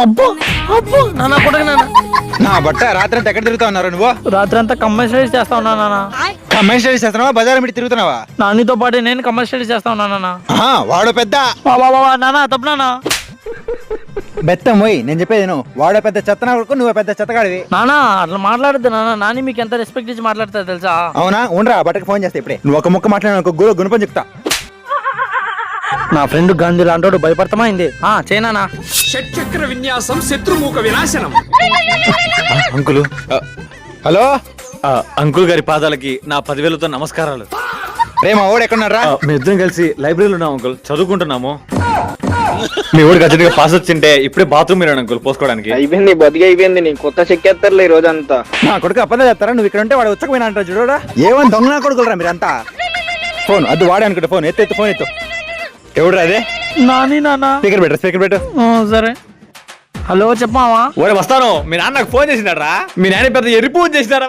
అబ్బో అబ్బో నాన్న కొడుకు నాన్న. నా బట్ట రాత్రి అంతా ఎక్కడ తిరుగుతా ఉన్నారు నువ్వు? రాత్రి అంతా కంబైన్ స్టడీస్ చేస్తా ఉన్నా నాన్న. కంబైన్ స్టడీస్ చేస్తున్నావా, బజార్ మిడి తిరుగుతున్నావా? నాన్నతో పాటు నేను కంబైన్ స్టడీస్ చేస్తా ఉన్నా నాన్న. వాడు పెద్ద నాన్న తప్పు నాన్న. బెత్తం పోయి నేను చెప్పేది నువ్వు. వాడు పెద్ద చెత్తనా కొడుకు, నువ్వు పెద్ద చెత్తగాడివి. నాన్న అట్లా మాట్లాడద్దు నాన్న. నాని మీకు ఎంత రెస్పెక్ట్ ఇచ్చి మాట్లాడతారు తెలుసా? అవునా? ఉండరా బట్టకి ఫోన్ చేస్తా ఇప్పుడే. నువ్వు ఒక ముక్క మాట్లాడిన ఒక గుణపం చెప్తా. నా ఫ్రెండ్ గాంధీ లాంటోడు భయపడతామా అయింది. చేయనా షట్చక్ర విన్యాసం శత్రుమూక వినాశనం. అంకులు హలో అంకుల్ గారి పాదాలకి నా 10,000తో నమస్కారాలు. రే మా ఓడు ఎక్కడున్నారా? మీ ఇద్దరం కలిసి లైబ్రరీలో ఉన్నాం అంకుల్, చదువుకుంటున్నాము. మీ ఊరికి అర్జెంట్ గా పాస్ వచ్చింటే ఇప్పుడే బాత్రూమ్ మీరు అంకుల్ పోసుకోవడానికి. అయిపోయింది బతికి అయిపోయింది. నీ కొత్త చెక్కేస్తారులే ఈ రోజంతా. నా కొడుకు అప్పదే చెప్తారా? నువ్వు ఇక్కడ ఉంటే వాడు వచ్చకపోయినా అంటారు చూడరా. ఏమని దొంగ కొడుకులరా మీరంతా. ఫోన్ అది వాడే అనుకుంటా. ఫోన్ ఎత్తు ఫోన్ ఎత్తు. ఎవడురా అదే? నాని నాన్న. స్పీకర్ పెట్టు. సరే హలో చెప్పావా? ఓరే వస్తాను. మీ నాన్న నాకు ఫోన్ చేసినారా? మీ నాన్న పెద్ద ఎర్రి ఫోన్ చేసినారా?